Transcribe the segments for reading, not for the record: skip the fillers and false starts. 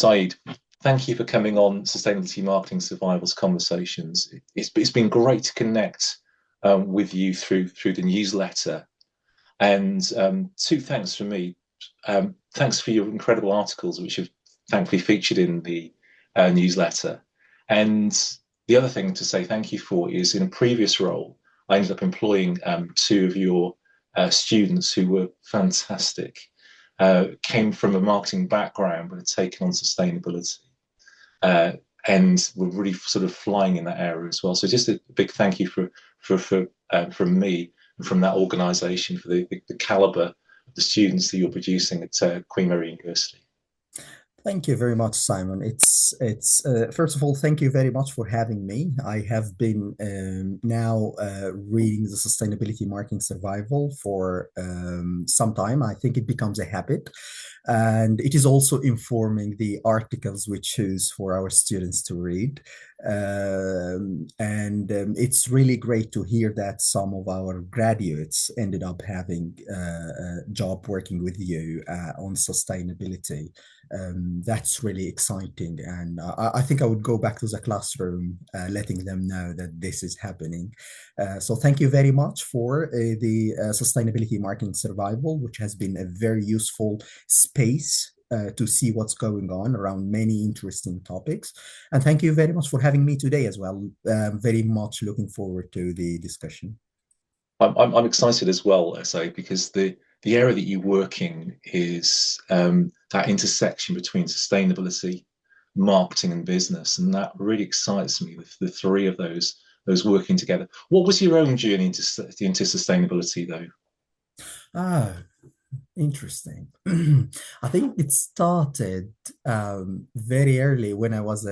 Saeed, thank you for coming on Sustainability Marketing Survivals Conversations. It's been great to connect with you through the newsletter. And two thanks from me. Thanks for your incredible articles, which have thankfully featured in the newsletter. And the other thing to say thank you for is in a previous role, I ended up employing two of your students who were fantastic. Came from a marketing background but had taken on sustainability and were really sort of flying in that area as well. So just a big thank you from me and from that organisation for the calibre of the students that you're producing at Queen Mary University. Thank you very much, Simon. It's first of all, thank you very much for having me. I have been now reading the Sustainability Marketing Survival for some time. I think it becomes a habit, and it is also informing the articles we choose for our students to read. It's really great to hear that some of our graduates ended up having a job working with you on sustainability. That's really exciting. And I think I would go back to the classroom, letting them know that this is happening. So thank you very much for the Sustainability Marketing Survival, which has been a very useful space to see what's going on around many interesting topics. And thank you very much for having me today as well. Very much looking forward to the discussion. I'm excited as well, SA, because the area that you work in is that intersection between sustainability, marketing, and business, and that really excites me. The three of those working together. What was your own journey into sustainability, though? Ah, interesting. I think it started very early when I was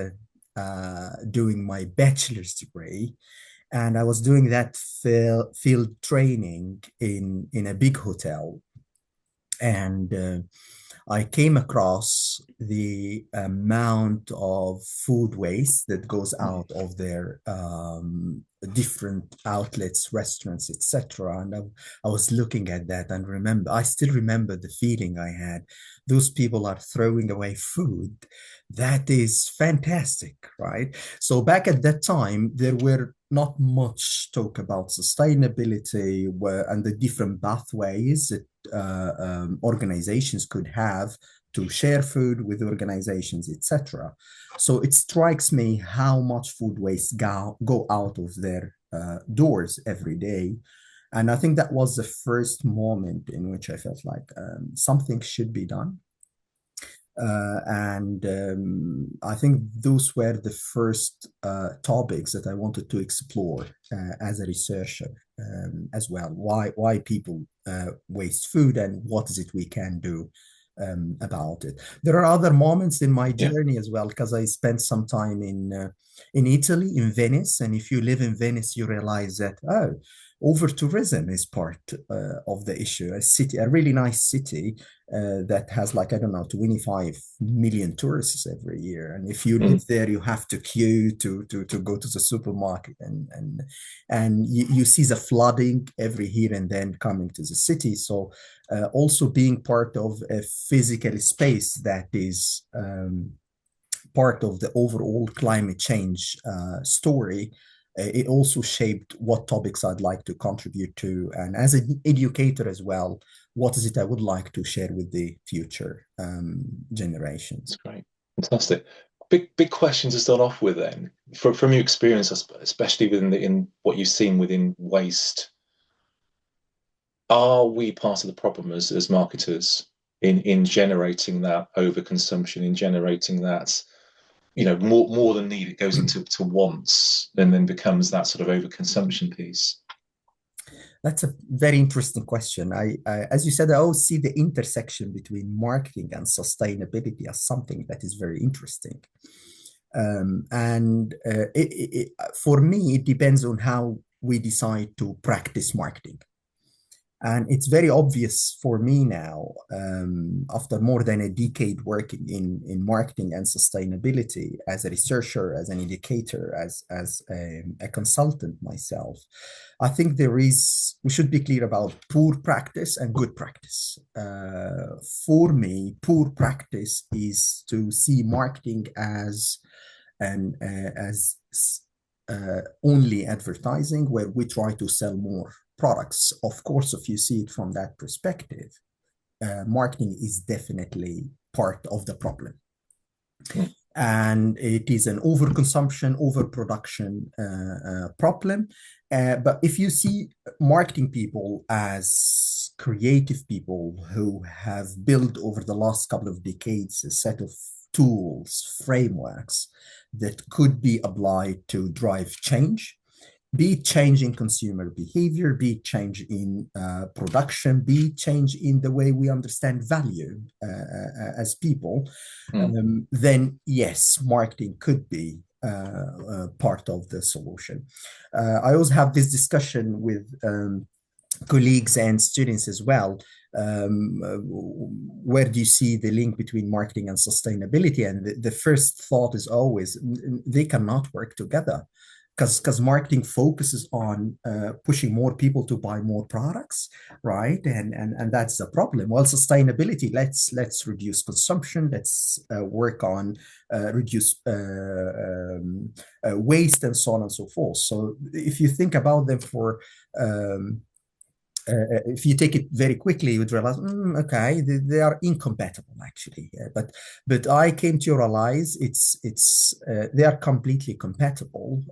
doing my bachelor's degree, and I was doing that field training in a big hotel, and I came across the amount of food waste that goes out of their different outlets, restaurants, etc. And I was looking at that and I still remember the feeling I had. Those people are throwing away food. That is fantastic, right? So back at that time, there were not much talk about sustainability and the different pathways that organizations could have to share food with organizations, etc. So it strikes me how much food waste go out of their doors every day. And I think that was the first moment in which I felt like something should be done. I think those were the first topics that I wanted to explore as a researcher as well. Why people waste food and what is it we can do about it. There are other moments in my Yeah. journey as well because I spent some time in Italy, in Venice, and if you live in Venice, you realize that over tourism is part of the issue. A really nice city that has like, I don't know, 25 million tourists every year. And if you Mm. live there, you have to queue to go to the supermarket and you see the flooding every here and then coming to the city. So also being part of a physical space that is part of the overall climate change story, it also shaped what topics I'd like to contribute to. And as an educator as well, what is it I would like to share with the future That's generations? great. Fantastic. Big question to start off with then. From your experience, especially in what you've seen within waste, are we part of the problem as marketers in generating that overconsumption, in generating that, more than need, it goes into wants and then becomes that sort of overconsumption piece? That's a very interesting question. As you said, I always see the intersection between marketing and sustainability as something that is very interesting. For me, it depends on how we decide to practice marketing. And it's very obvious for me now, after more than a decade working in marketing and sustainability as a researcher, as an educator, as a consultant myself. I think we should be clear about poor practice and good practice. For me, poor practice is to see marketing as only advertising where we try to sell more products. Of course, if you see it from that perspective, marketing is definitely part of the problem. Mm. And it is an overconsumption, overproduction problem. But if you see marketing people as creative people who have built over the last couple of decades a set of tools, frameworks that could be applied to drive change, be it change in consumer behavior, be it change in production, be it change in the way we understand value as people, then yes, marketing could be part of the solution. I always have this discussion with colleagues and students as well. Where do you see the link between marketing and sustainability? And the first thought is always they cannot work together, because marketing focuses on pushing more people to buy more products, right? And that's the problem. Well, sustainability, let's reduce consumption, let's work on reduce waste and so on and so forth. So if you think about them for if you take it very quickly, you would realize, okay, they are incompatible actually. But I came to realize they are completely compatible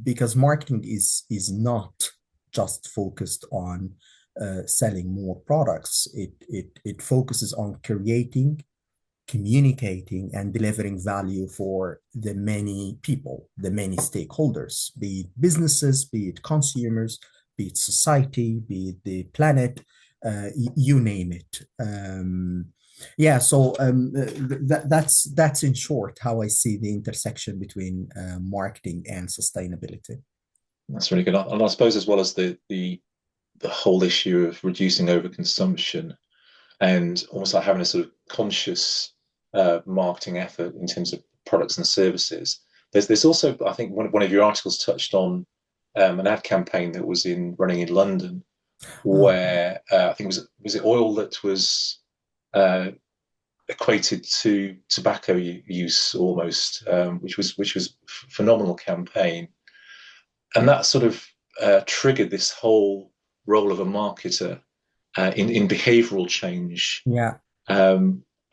because marketing is not just focused on selling more products. It focuses on creating, communicating, and delivering value for the many people, the many stakeholders, be it businesses, be it consumers, be it society, be it the planet, you name it. That's in short how I see the intersection between marketing and sustainability. That's really good. And I suppose as well as the whole issue of reducing overconsumption and almost like having a sort of conscious marketing effort in terms of products and services. There's also, I think one of your articles touched on an ad campaign that was running in London, where I think was it oil that was equated to tobacco use almost, which was phenomenal campaign, and that sort of triggered this whole role of a marketer in behavioural change. Yeah.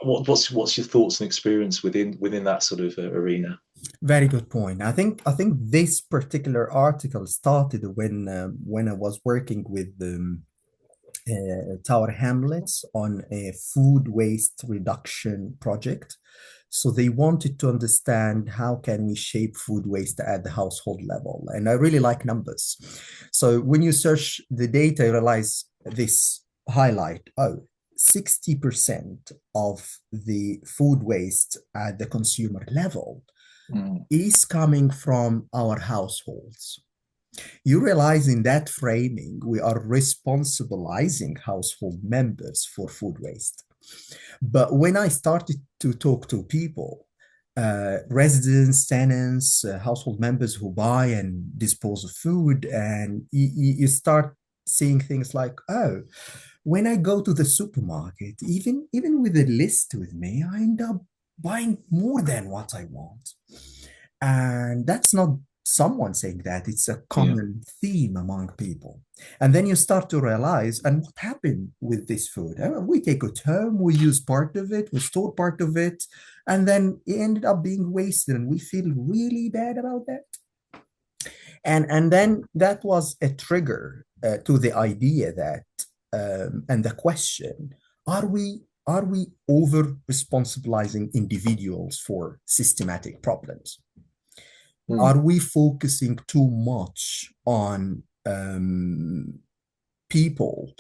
What's your thoughts and experience within that sort of arena? Very good point. I think this particular article started when I was working with Tower Hamlets on a food waste reduction project. So they wanted to understand how can we shape food waste at the household level. And I really like numbers. So when you search the data, you realize this highlight, 60% of the food waste at the consumer level is coming from our households. You realize in that framing, we are responsibilizing household members for food waste. But when I started to talk to people, residents, tenants, household members who buy and dispose of food, and you start seeing things like, when I go to the supermarket, even with a list with me, I end up buying more than what I want. And that's not someone saying that, it's a common theme among people. And then you start to realize, and what happened with this food? We take it home, we use part of it, we store part of it, and then it ended up being wasted, and we feel really bad about that. And then that was a trigger to the idea that, and the question, are we over responsibilizing individuals for systematic problems? Are we focusing too much on people?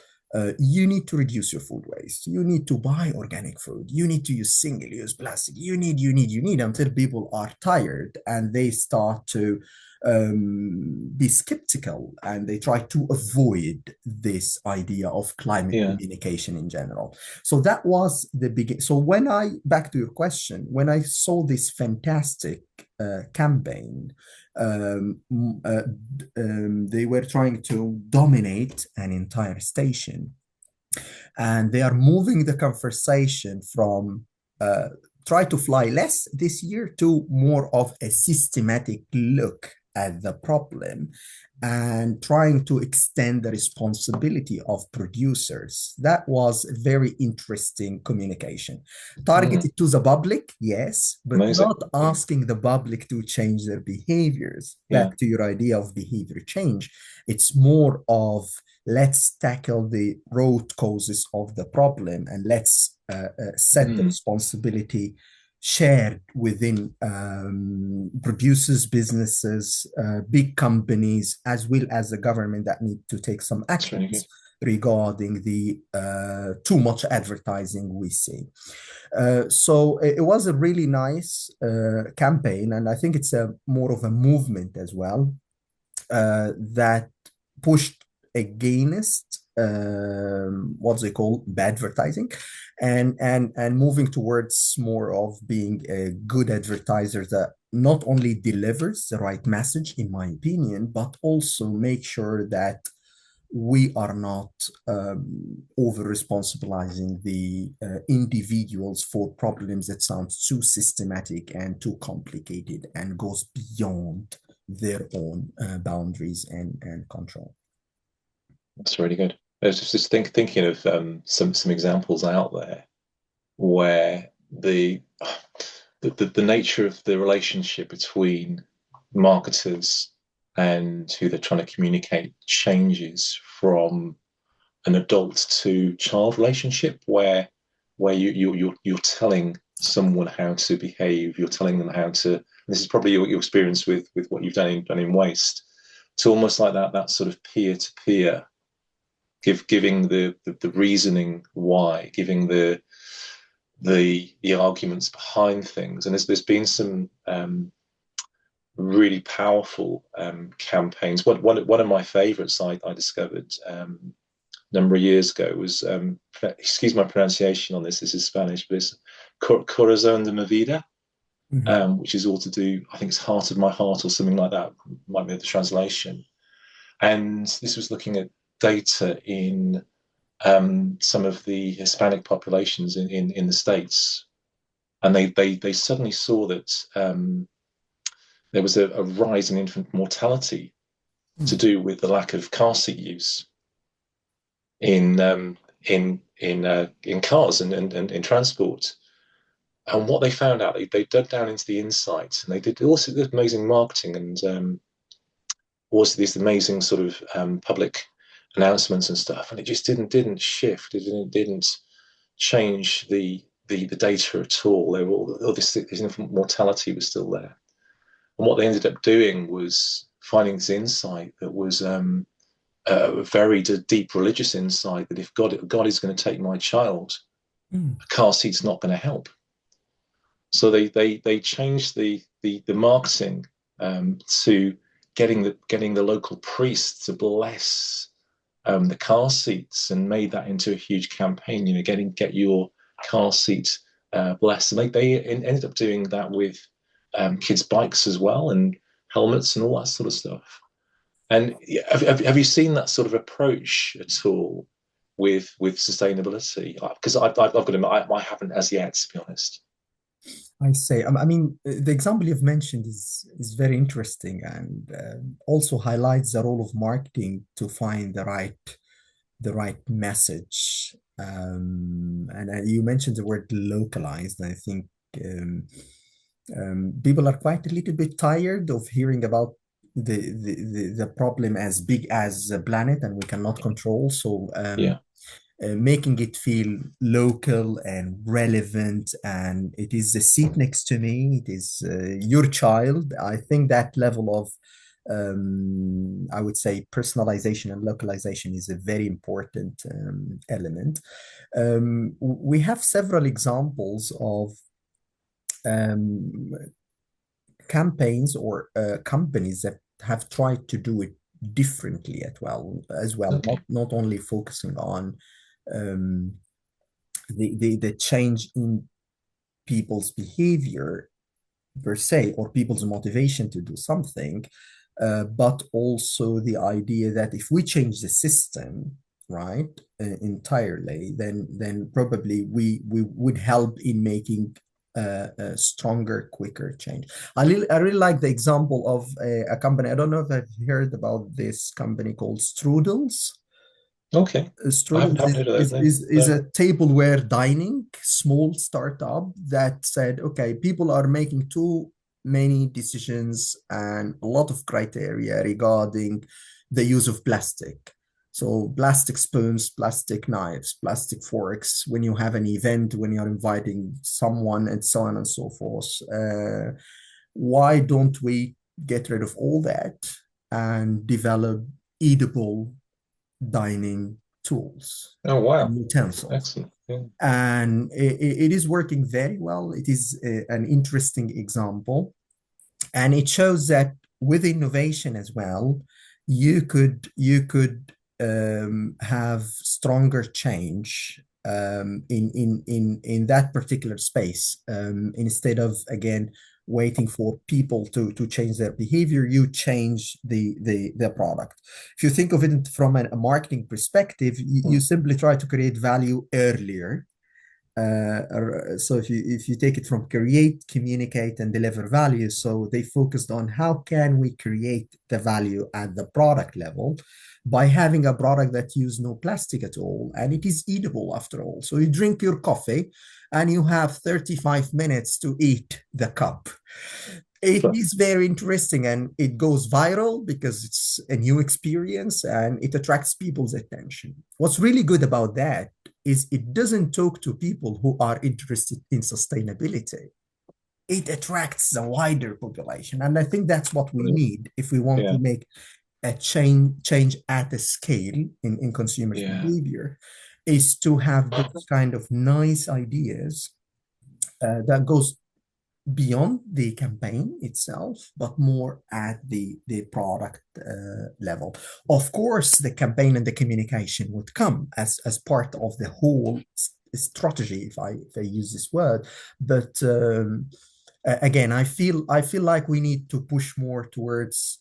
You need to reduce your food waste. You need to buy organic food. You need to use single-use plastic. You need until people are tired and they start to be skeptical, and they try to avoid this idea of climate Yeah. communication in general. So that was the begin. So when I, back to your question, when I saw this fantastic campaign, they were trying to dominate an entire station, and they are moving the conversation from try to fly less this year to more of a systematic look at the problem and trying to extend the responsibility of producers. That was a very interesting communication. Mm, Targeted to the public, yes, but amazing. not asking the public to change their behaviors. Yeah. Back to your idea of behavior change, it's more of let's tackle the root causes of the problem, and let's set the Mm, responsibility shared within producers, businesses, big companies, as well as the government that need to take some that's really actions good. regarding the too much advertising we see. So it was a really nice campaign, and I think it's a more of a movement as well that pushed against what they call bad advertising, and moving towards more of being a good advertiser that not only delivers the right message, in my opinion, but also make sure that we are not over responsibilizing the individuals for problems that sound too systematic and too complicated and goes beyond their own boundaries and control. That's really good. I was just thinking of some examples out there where the nature of the relationship between marketers and who they're trying to communicate changes from an adult to child relationship, where you're telling someone how to behave, you're telling them how to. This is probably your experience with what you've done in waste. To almost like that sort of peer to peer, giving the reasoning why, giving the arguments behind things. And there's been some really powerful campaigns. One of my favourites I discovered a number of years ago was excuse my pronunciation on this. This is Spanish, but it's Corazon de mi vida, Mhm. which is all to do. I think it's Heart of My Heart or something like that. Might be the translation. And this was looking at data in some of the Hispanic populations in the States, and they suddenly saw that there was a rise in infant mortality to Mm. do with the lack of car seat use in in cars and in transport. And what they found out, they dug down into the insights, and they did also this amazing marketing and also these amazing sort of public announcements and stuff, and it just didn't shift. It didn't change the data at all. They were all this infant mortality was still there. And what they ended up doing was finding this insight that was a very deep religious insight that if God is going to take my child, Mm. a car seat's not going to help. So they changed the marketing to getting the local priest to bless the car seats, and made that into a huge campaign. You know, get your car seat blessed. And they ended up doing that with kids' bikes as well, and helmets and all that sort of stuff. And have you seen that sort of approach at all with sustainability? Because I've got to admit, I haven't as yet, to be honest. I say, I mean, the example you've mentioned is very interesting, and also highlights the role of marketing to find the right message. And you mentioned the word localized. And I think people are quite a little bit tired of hearing about the problem as big as the planet and we cannot control. So Yeah, making it feel local and relevant, and it is the seat next to me, it is your child. I think that level of I would say personalization and localization is a very important element. We have several examples of um, campaigns or companies that have tried to do it differently as well, Okay. not only focusing on um, the change in people's behavior per se, or people's motivation to do something, but also the idea that if we change the system, right, entirely, then probably we would help in making a stronger, quicker change. I really like the example of a company. I don't know if I've heard about this company called Stroodles. Okay. I haven't, Strudels haven't heard of that. No. is No. a tableware dining small startup that said, okay, people are making too many decisions and a lot of criteria regarding the use of plastic. So plastic spoons, plastic knives, plastic forks, when you have an event, when you're inviting someone, and so on and so forth. Why don't we get rid of all that and develop edible dining tools Oh, and wow. utensils? Excellent. Yeah. And it is working very well. It is an interesting example. And it shows that with innovation as well, you could have stronger change in that particular space, instead of, again, waiting for people to change their behavior. You change the product. If you think of it from a marketing perspective, you Mm. simply try to create value earlier. So if you take it from create, communicate, and deliver value, so they focused on how can we create the value at the product level by having a product that use no plastic at all, and it is eatable after all. So you drink your coffee and you have 35 minutes to eat the cup. It Sure. is very interesting, and it goes viral because it's a new experience and it attracts people's attention. What's really good about that is it doesn't talk to people who are interested in sustainability. It attracts the wider population. And I think that's what we Brilliant. need if we want to Yeah. make a change at a scale in consumers' Yeah. behavior, is to have those kind of nice ideas that goes beyond the campaign itself, but more at the product level. Of course, the campaign and the communication would come as part of the whole strategy, if I use this word. But again, I feel like we need to push more towards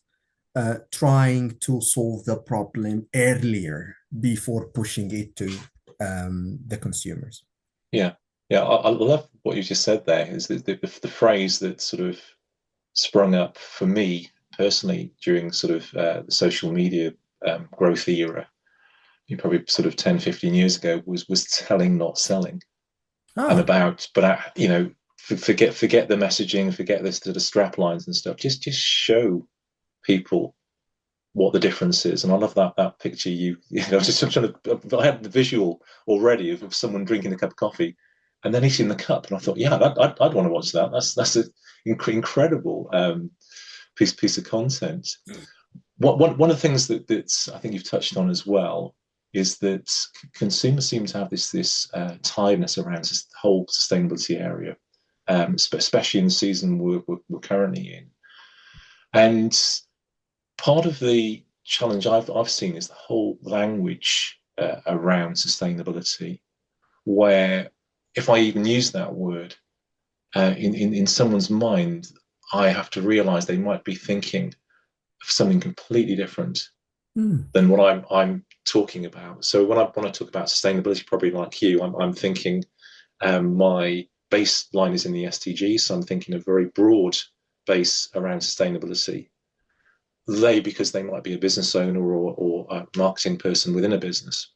trying to solve the problem earlier before pushing it to the consumers. Yeah. Yeah. I love what you just said there. Is the phrase that sort of sprung up for me personally during sort of the social media growth era, probably sort of 10, 15 years ago, was telling, not selling. And Ah, about, but forget the messaging, forget this to the strap lines and stuff. Just show people what the difference is. And I love that picture. Just I'm trying to. I had the visual already of someone drinking a cup of coffee, and then eating the cup, and I thought, yeah, I'd want to watch that. That's an incredible piece of content. One of the things that I think you've touched on as well is that consumers seem to have this tiredness around this whole sustainability area, especially in the season we're currently in. And part of the challenge I've seen is the whole language around sustainability, where if I even use that word in someone's mind, I have to realize they might be thinking of something completely different mm, than what I'm talking about. So when I talk about sustainability, probably like you, I'm thinking my baseline is in the SDGs, so I'm thinking a very broad base around sustainability. They, because they might be a business owner or a marketing person within a business,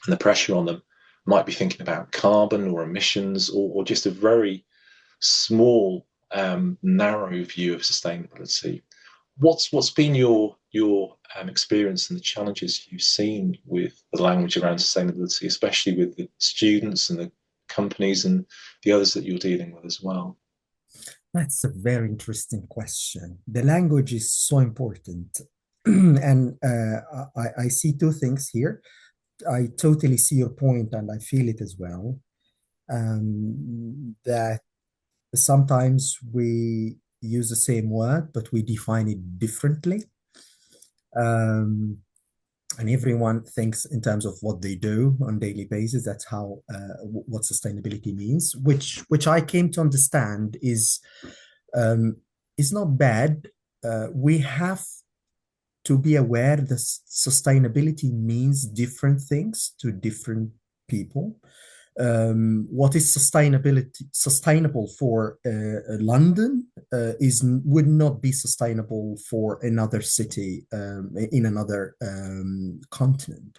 and the pressure on them might be thinking about carbon or emissions or just a very small, narrow view of sustainability. What's been your experience and the challenges you've seen with the language around sustainability, especially with the students and the companies and the others that you're dealing with as well? that's a very interesting question. The language is so important. And I see two things here. I totally see your point and I feel it as well. That sometimes we use the same word, but we define it differently. Um, and everyone thinks in terms of what they do on a daily basis. That's how what sustainability means, which I came to understand um, is not bad. We have to be aware that sustainability means different things to different people. What is sustainable for London is would not be sustainable for another city in another continent.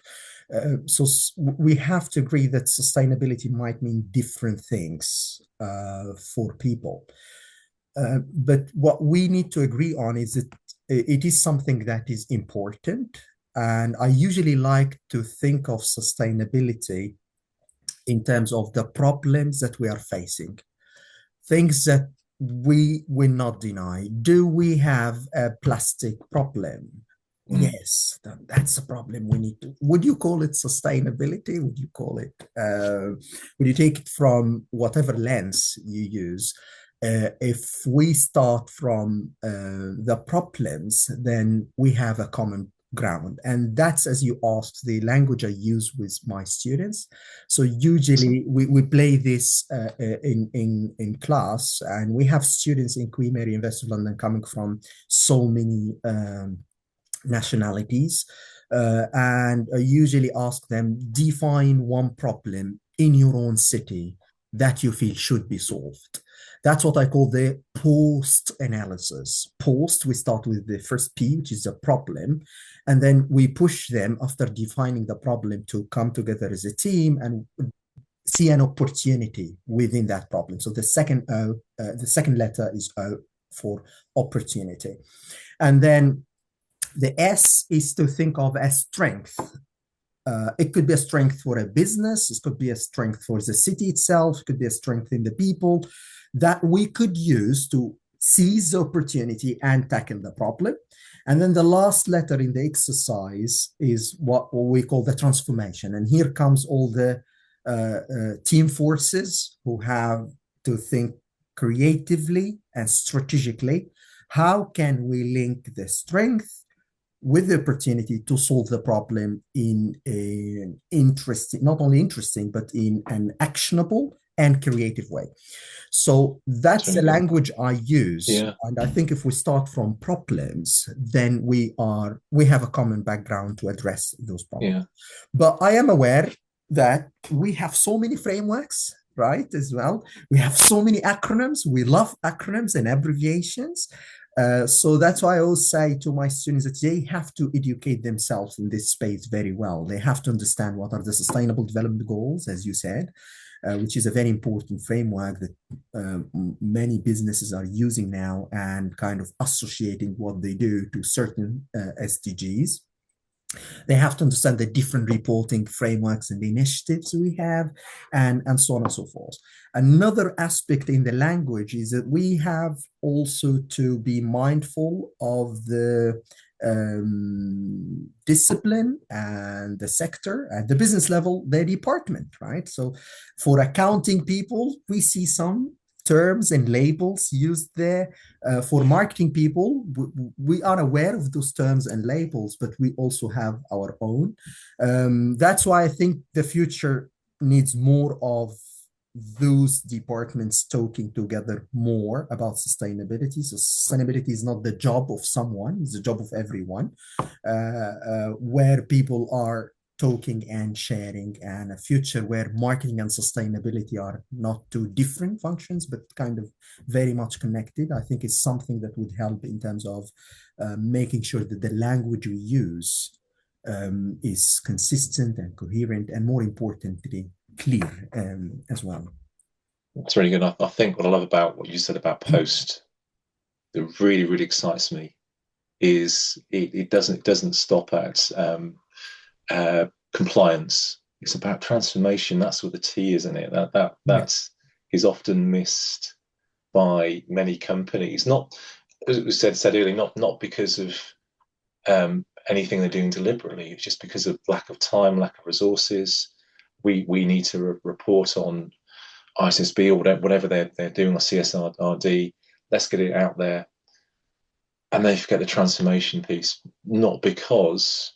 So we have to agree that sustainability might mean different things for people. But what we need to agree on is that it is something that is important. And I usually like to think of sustainability in terms of the problems that we are facing, things that we will not deny. Do we have a plastic problem? Mm. Yes, that's a problem we need to. Would you call it sustainability? Would you call it, would you take it from whatever lens you use? If we start from the problems, then we have a common ground. And that's, as you asked, the language I use with my students. So usually we play this in class, and we have students in Queen Mary University of London coming from so many nationalities. And I usually ask them, define one problem in your own city that you feel should be solved. That's what I call the post analysis. Post, we start with the first P, which is a problem, and then we push them after defining the problem to come together as a team and see an opportunity within that problem. So the second O, the second letter is O for opportunity. And then the S is to think of as strength. It could be a strength for a business, it could be a strength for the city itself, it could be a strength in the people that we could use to seize the opportunity and tackle the problem. And then the last letter in the exercise is what we call the transformation. And here comes all the team forces who have to think creatively and strategically. How can we link the strength with the opportunity to solve the problem in an interesting, not only interesting, but in an actionable and creative way? So That's that's really the good. language I use. Yeah, And I think if we start from problems, then we have a common background to address those problems. yeah. But I am aware that we have so many frameworks, right, as well. We have so many acronyms. We love acronyms and abbreviations. So that's why I always say to my students that they have to educate themselves in this space very well. They have to understand what are the sustainable development goals, as you said, which is a very important framework that many businesses are using now and kind of associating what they do to certain SDGs. They have to understand the different reporting frameworks and the initiatives we have, and so on and so forth. Another aspect in the language is that we have also to be mindful of the discipline and the sector at the business level, the department, right? So for accounting people, we see some terms and labels used there. For marketing people, we are aware of those terms and labels, but we also have our own. That's why I think the future needs more of those departments talking together more about sustainability. So sustainability is not the job of someone, it's the job of everyone, where people are talking and sharing, and a future where marketing and sustainability are not two different functions, but kind of very much connected. I think is something that would help in terms of making sure that the language we use is consistent and coherent, and more importantly, clear as well. That's really good. I think what I love about what you said about post that really, really excites me is it doesn't stop at compliance. It's about transformation. That's what the T, isn't it? Yeah. That is often missed by many companies. Not, as was said earlier, not because of anything they're doing deliberately. It's just because of lack of time, lack of resources. We need to report on ISSB or whatever they're doing, or CSRD, let's get it out there. And they forget the transformation piece, not because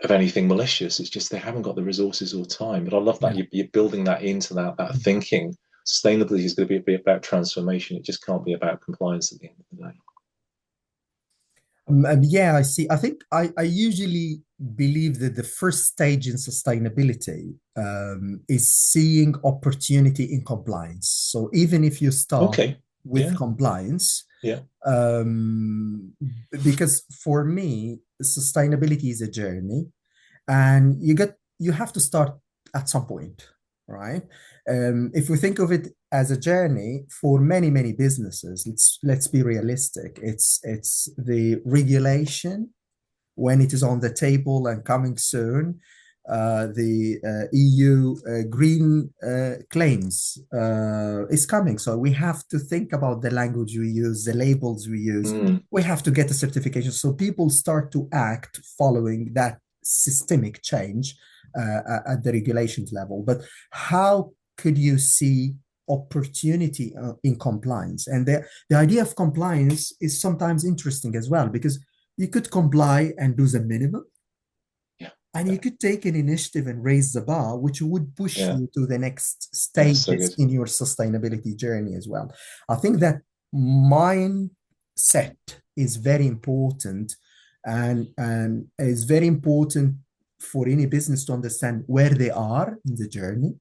of anything malicious. It's just they haven't got the resources or time. But I love that Yeah. you're building that into that thinking. Sustainability is going to be about transformation. It just can't be about compliance at the end of the day. Yeah, I see. I think I usually believe that the first stage in sustainability is seeing opportunity in compliance. So even if you start Okay. with Yeah. compliance, Yeah. um, because for me, sustainability is a journey, and you have to start at some point, right? If we think of it as a journey for many businesses, let's be realistic. It's the regulation when it is on the table and coming soon. The EU Green Claims is coming. So we have to think about the language we use, the labels we use. Mm. We have to get a certification. So people start to act following that systemic change at the regulations level. But how could you see opportunity in compliance? And the idea of compliance is sometimes interesting as well, because you could comply and do the minimum, Yeah. and you Yeah. could take an initiative and raise the bar, which would push Yeah. you to the next That's so stages good. in your sustainability journey as well. I think that mindset is very important, and is very important for any business to understand where they are in the journey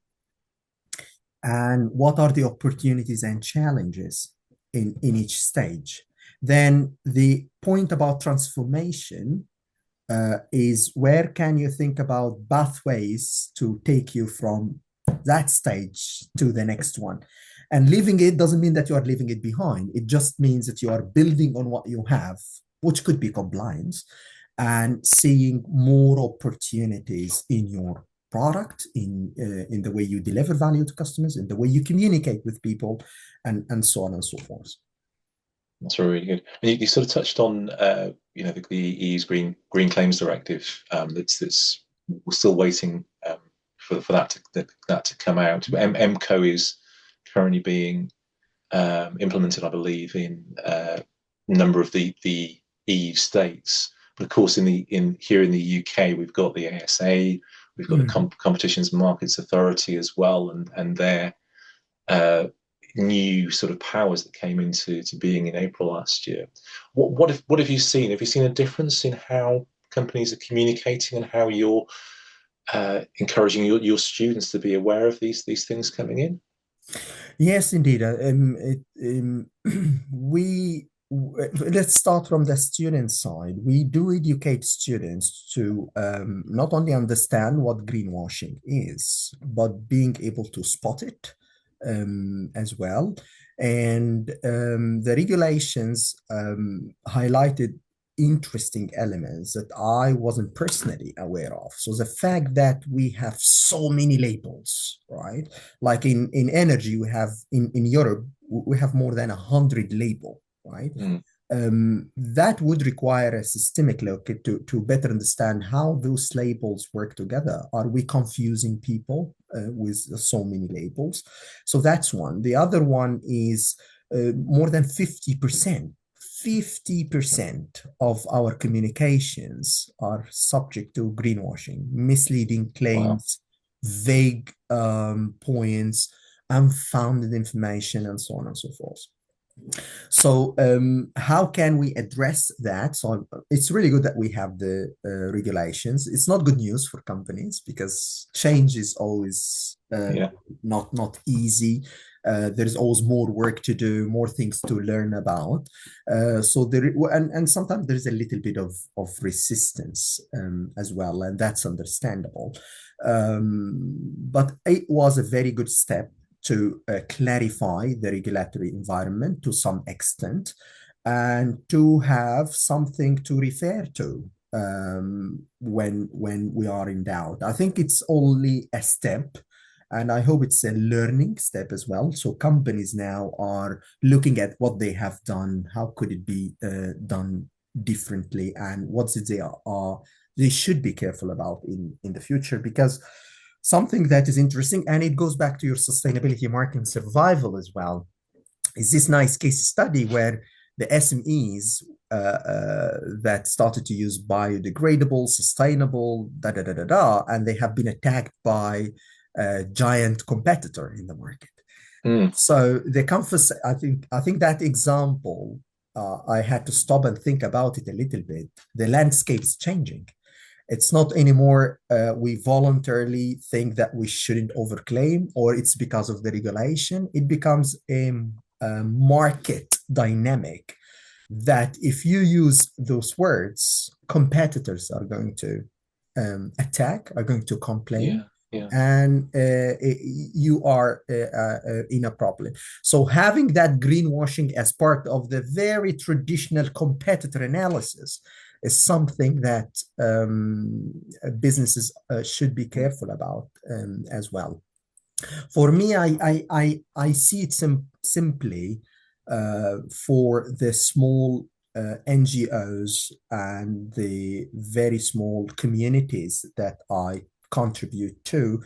and what are the opportunities and challenges in each stage. Then the point about transformation is where can you think about pathways to take you from that stage to the next one. And leaving it doesn't mean that you are leaving it behind. It just means that you are building on what you have, which could be compliance, and seeing more opportunities in your product, in the way you deliver value to customers, in the way you communicate with people, and so on and so forth. That's really good. And you sort of touched on, the EU's Green Claims Directive. That's we're still waiting for that to come out. MCO is currently being implemented, I believe, in a number of the EU states. But of course, in here in the UK, we've got the ASA, we've got the Mm. Competitions and Markets Authority as well, and their new sort of powers that came into being in April last year. What have you seen? Have you seen a difference in how companies are communicating and how you're encouraging your students to be aware of these things coming in? Yes, indeed. We let's start from the student side. We do educate students to not only understand what greenwashing is, but being able to spot it as well. And the regulations highlighted interesting elements that I wasn't personally aware of. So the fact that we have so many labels, right? Like in energy, we have in Europe, we have more than 100 label, right? Mm. That would require a systemic look to better understand how those labels work together. Are we confusing people with so many labels? So that's one. The other one is more than 50% of our communications are subject to greenwashing, misleading Wow. claims, vague points, unfounded information, and so on and so forth. So, how can we address that? So, it's really good that we have the regulations. It's not good news for companies because change is always Yeah. not easy. There's always more work to do, more things to learn about. So there, and sometimes there's a little bit of resistance as well, and that's understandable. But it was a very good step to clarify the regulatory environment to some extent and to have something to refer to when we are in doubt. I think it's only a step, and I hope it's a learning step as well. So companies now are looking at what they have done, how could it be done differently, and what they should be careful about in the future. Because something that is interesting, and it goes back to your sustainability marketing survival as well, is this nice case study where the SMEs that started to use biodegradable, sustainable, da da da da da, and they have been attacked by a giant competitor in the market. Mm. So the comfort, I think that example, I had to stop and think about it a little bit. The landscape's changing. It's not anymore we voluntarily think that we shouldn't overclaim or it's because of the regulation. It becomes a market dynamic that if you use those words, competitors are going to attack, are going to complain, Yeah, yeah, and you are in a problem. So having that greenwashing as part of the very traditional competitor analysis is something that businesses should be mm, careful about as well. For me, I see it simply for the small NGOs and the very small communities that I contribute to,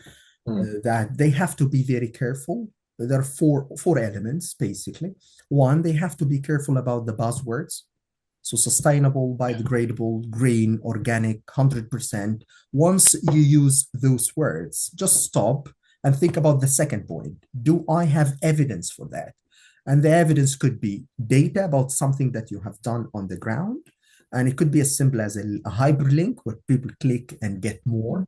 mm, that they have to be very careful. There are four elements basically. One, they have to be careful about the buzzwords. So sustainable, yeah, biodegradable, green, organic, 100%. Once you use those words, just stop and think about the second point. Do I have evidence for that? And the evidence could be data about something that you have done on the ground. And it could be as simple as a hyperlink where people click and get mm, more.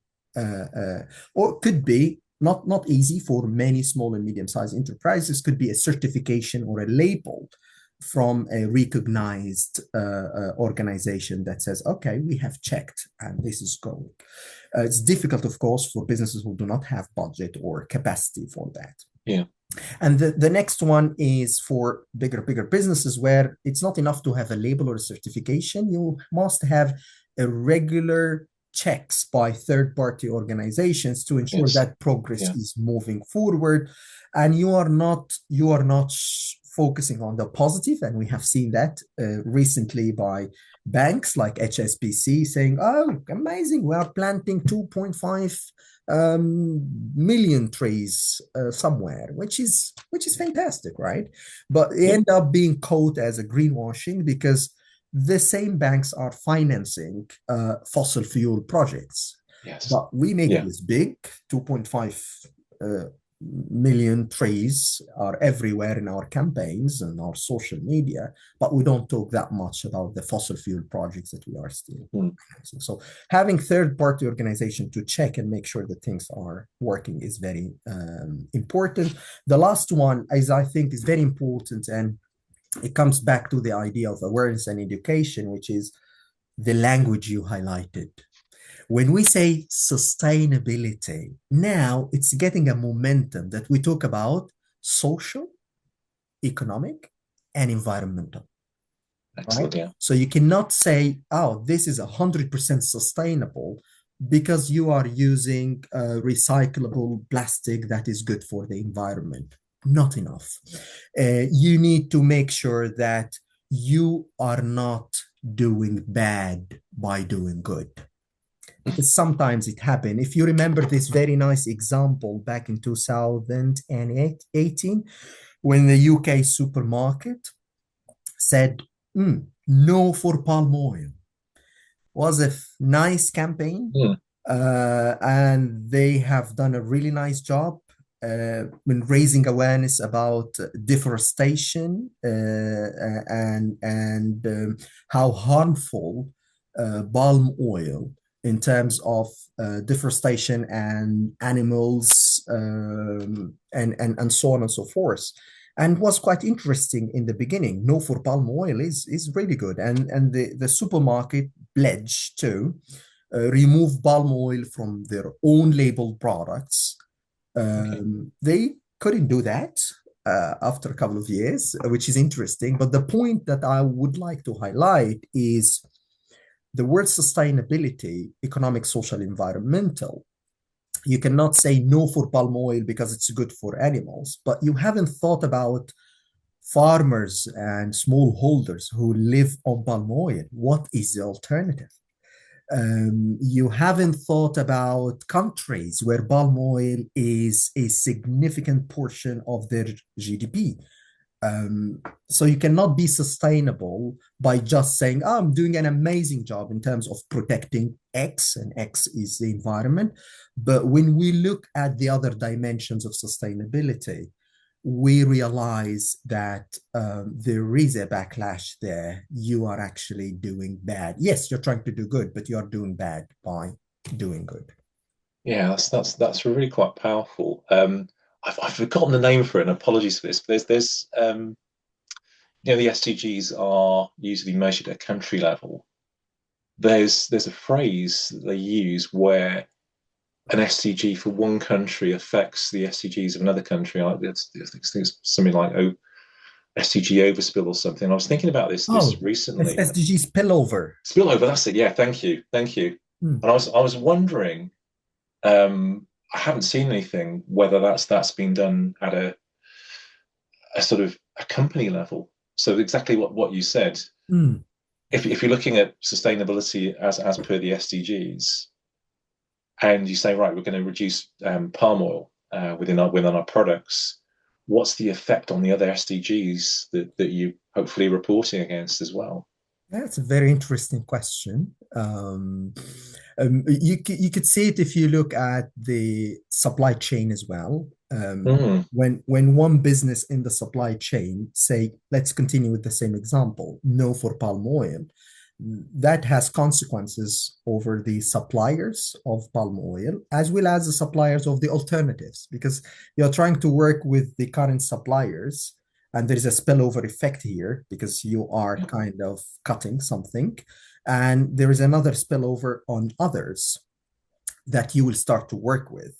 Or it could be not easy for many small and medium-sized enterprises, could be a certification or a label from a recognized organization that says, okay, we have checked and this is going. It's difficult, of course, for businesses who do not have budget or capacity for that. yeah, And the next one is for bigger businesses where it's not enough to have a label or a certification. You must have a regular checks by third-party organizations to ensure yes, that progress yeah, is moving forward, and you are not focusing on the positive. And we have seen that recently by banks like HSBC saying, "Oh, amazing! We are planting 2.5 million trees somewhere," which is fantastic, right? But it yeah, end up being caught as a greenwashing because the same banks are financing fossil fuel projects. yes, But we make yeah, this big, 2.5 uh, million trees are everywhere in our campaigns and our social media, but we don't talk that much about the fossil fuel projects that we are still mm, organizing. So having third-party organization to check and make sure that things are working is very important. The last one is, I think, is very important, and it comes back to the idea of awareness and education, which is the language you highlighted. When we say sustainability, now it's getting a momentum that we talk about social, economic, and environmental, right? excellent, yeah, So you cannot say, oh, this is 100% sustainable because you are using recyclable plastic that is good for the environment. Not enough. You need to make sure that you are not doing bad by doing good, because sometimes it happened. If you remember this very nice example back in 2018, when the UK supermarket said, no for palm oil, was a nice campaign. mm, And they have done a really nice job in raising awareness about deforestation and how harmful palm oil in terms of deforestation and animals and so on and so forth. And was quite interesting in the beginning. No for palm oil is really good, and the supermarket pledge to remove palm oil from their own labeled products. okay, They couldn't do that after a couple of years, which is interesting. But the point that I would like to highlight is the word sustainability, economic, social, environmental. You cannot say no for palm oil because it's good for animals, but you haven't thought about farmers and smallholders who live on palm oil. What is the alternative? You haven't thought about countries where palm oil is a significant portion of their GDP. So you cannot be sustainable by just saying, oh, I'm doing an amazing job in terms of protecting X, and X is the environment. But when we look at the other dimensions of sustainability, we realize that there is a backlash there. You are actually doing bad. Yes, you're trying to do good, but you're doing bad by doing good. Yeah, that's really quite powerful. I've forgotten the name for it, and apologies for this. But the SDGs are usually measured at country level. There's a phrase that they use where an SDG for one country affects the SDGs of another country. I think it's something like SDG overspill or something. I was thinking about this Oh, recently. SDG spillover. Spillover, that's it. Yeah, thank you. Hmm. And I was wondering, I haven't seen anything whether that's been done at a sort of a company level. So exactly what you said. Hmm. If you're looking at sustainability as per the SDGs, and you say, right, we're going to reduce palm oil within our products, what's the effect on the other SDGs that you hopefully reporting against as well? That's a very interesting question. You could see it if you look at the supply chain as well. Mm, When one business in the supply chain say, let's continue with the same example, no for palm oil, that has consequences over the suppliers of palm oil as well as the suppliers of the alternatives, because you're trying to work with the current suppliers, and there is a spillover effect here because you are kind of cutting something, and there is another spillover on others that you will start to work with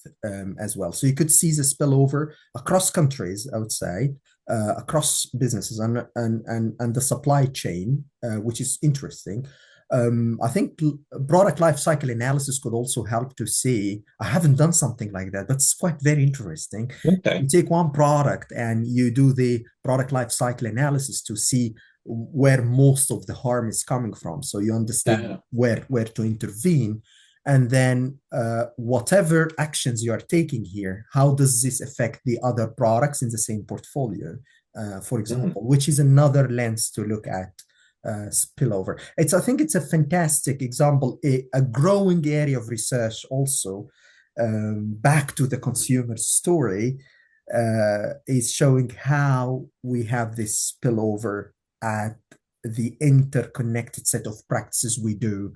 as well. So you could see the spillover across countries, I would say, across businesses and the supply chain, which is interesting. I think product life cycle analysis could also help to see. I haven't done something like that, but it's quite very interesting. okay. You take one product and you do the product life cycle analysis to see where most of the harm is coming from. So you understand Yeah. where to intervene, and then whatever actions you are taking here, how does this affect the other products in the same portfolio, for Mm, example, which is another lens to look at spillover. I think it's a fantastic example, a growing area of research also, back to the consumer story, is showing how we have this spillover at the interconnected set of practices we do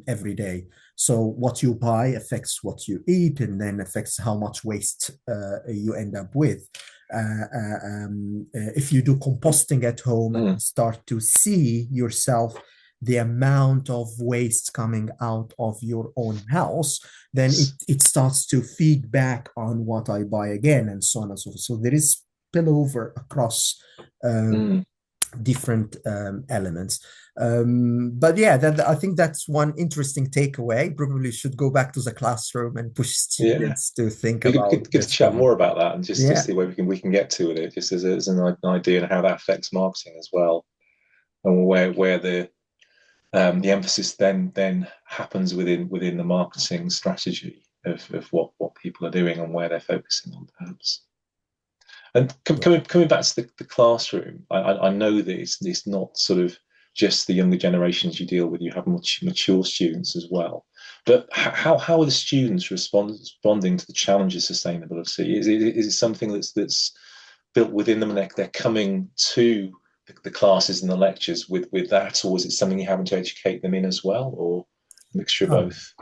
every day. So what you buy affects what you eat, and then affects how much waste you end up with. If you do composting at home and mm, start to see yourself the amount of waste coming out of your own house, then it starts to feed back on what I buy again, and so on and so forth. So there is spillover across mm, different elements. But yeah, I think that's one interesting takeaway. Probably should go back to the classroom and push yeah. students to think Be good, about good, good to this chat problem. more about that and just Yeah. see where we can get to with it, just as an idea and how that affects marketing as well, and where the emphasis then happens within the marketing strategy of what people are doing and where they're focusing on perhaps. And coming back to the classroom, I know that it's not sort of just the younger generations you deal with. You have much mature students as well. But how are the students responding to the challenges of sustainability? Is it something that's built within them and they're coming to the classes and the lectures with that, or is it something you're having to educate them in as well, or a mixture of Oh, both?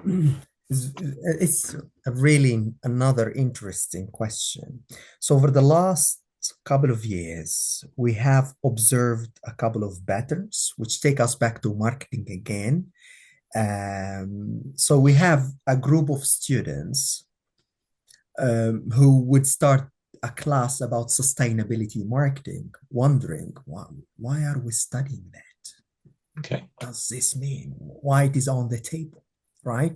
it's a really another interesting question. So over the last couple of years, we have observed a couple of patterns which take us back to marketing again. So we have a group of students who would start a class about sustainability marketing, wondering why are we studying that? Okay. Does this mean why it is on the table, right?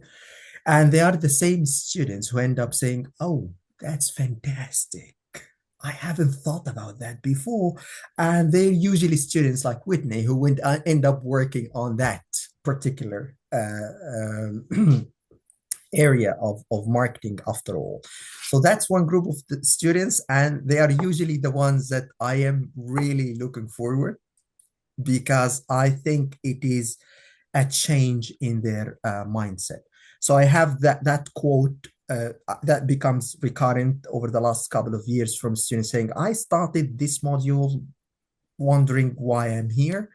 And they are the same students who end up saying, "Oh, that's fantastic. I haven't thought about that before." And they're usually students like Whitney who end up working on that particular area of marketing after all. So that's one group of the students, and they are usually the ones that I am really looking forward, because I think it is a change in their mindset. So I have that quote that becomes recurrent over the last couple of years from students saying, I started this module wondering why I'm here,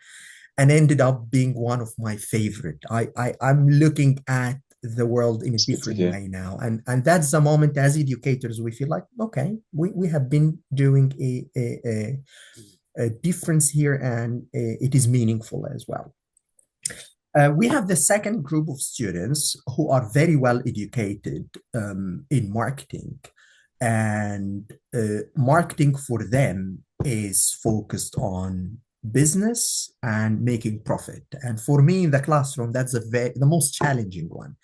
and ended up being one of my favorite. I'm looking at the world in a It's good to different hear. way now. And that's the moment as educators we feel like, okay, we have been doing a difference here, and it is meaningful as well. We have the second group of students who are very well educated in marketing, and marketing for them is focused on business and making profit. And for me in the classroom, that's the most challenging one,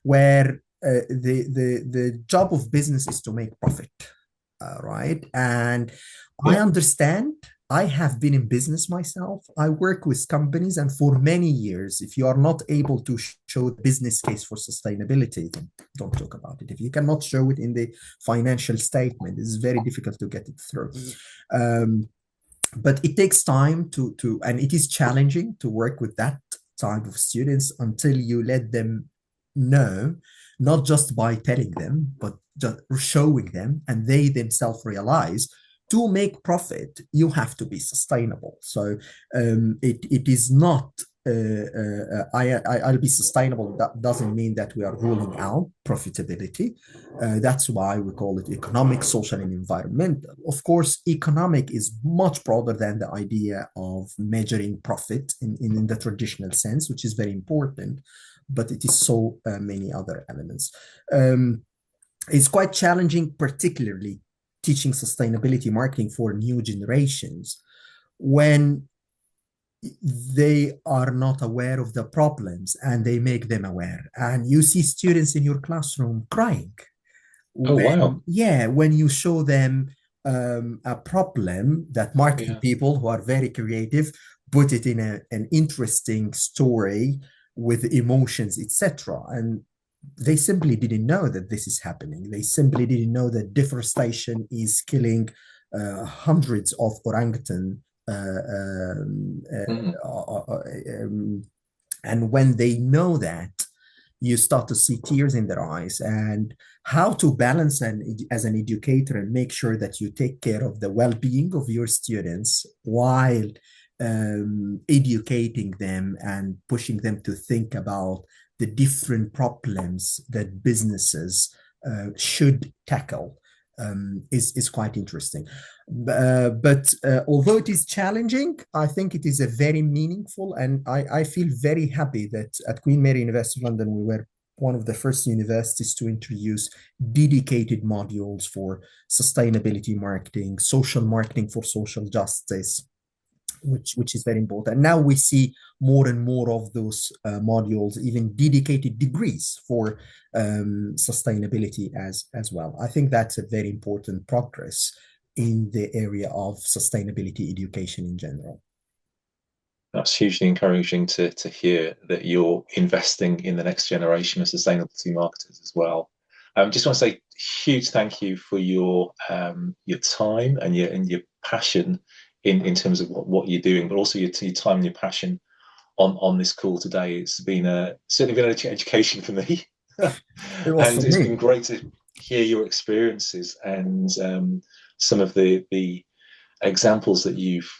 where the job of business is to make profit, right? And I Yeah. understand. I have been in business myself. I work with companies, and for many years, if you are not able to show the business case for sustainability, then don't talk about it. If you cannot show it in the financial statement, it's very difficult to get it through. Um, but it takes time and it is challenging to work with that type of students until you let them know, not just by telling them, but just showing them, and they themselves realize to make profit, you have to be sustainable. So it is not I'll be sustainable. That doesn't mean that we are ruling out profitability. That's why we call it economic, social, and environmental. Of course, economic is much broader than the idea of measuring profit in the traditional sense, which is very important, but it is so many other elements. It's quite challenging, particularly teaching sustainability marketing for new generations when they are not aware of the problems and they make them aware. And you see students in your classroom crying Oh, wow. when you show them a problem that marketing Yeah. people who are very creative put it in an interesting story with emotions, etc. And they simply didn't know that this is happening. They simply didn't know that deforestation is killing hundreds of orangutan. Mm. And when they know that, you start to see tears in their eyes. And how to balance as an educator and make sure that you take care of the well-being of your students while educating them and pushing them to think about the different problems that businesses should tackle is quite interesting. But although it is challenging, I think it is a very meaningful, and I feel very happy that at Queen Mary University of London, we were one of the first universities to introduce dedicated modules for sustainability marketing, social marketing for social justice, which is very important. Now we see more and more of those modules, even dedicated degrees for sustainability as well. I think that's a very important progress in the area of sustainability education in general. That's hugely encouraging to hear that you're investing in the next generation of sustainability marketers as well. Just want to say huge thank you for your time and your passion in terms of what you're doing, but also your time and your passion on this call today. It's been certainly been an education for me, It was and for it's me. been great to hear your experiences and some of the examples that you've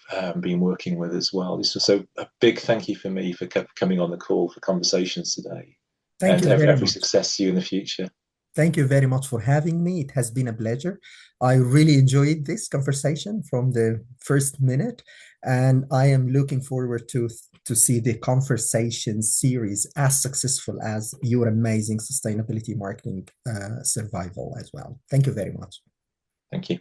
been working with as well. So a big thank you for me for coming on the call for conversations today, Thank and you very every much. success to you in the future. Thank you very much for having me. It has been a pleasure. I really enjoyed this conversation from the first minute, and I am looking forward to see the conversation series as successful as your amazing sustainability marketing survival as well. Thank you very much. Thank you.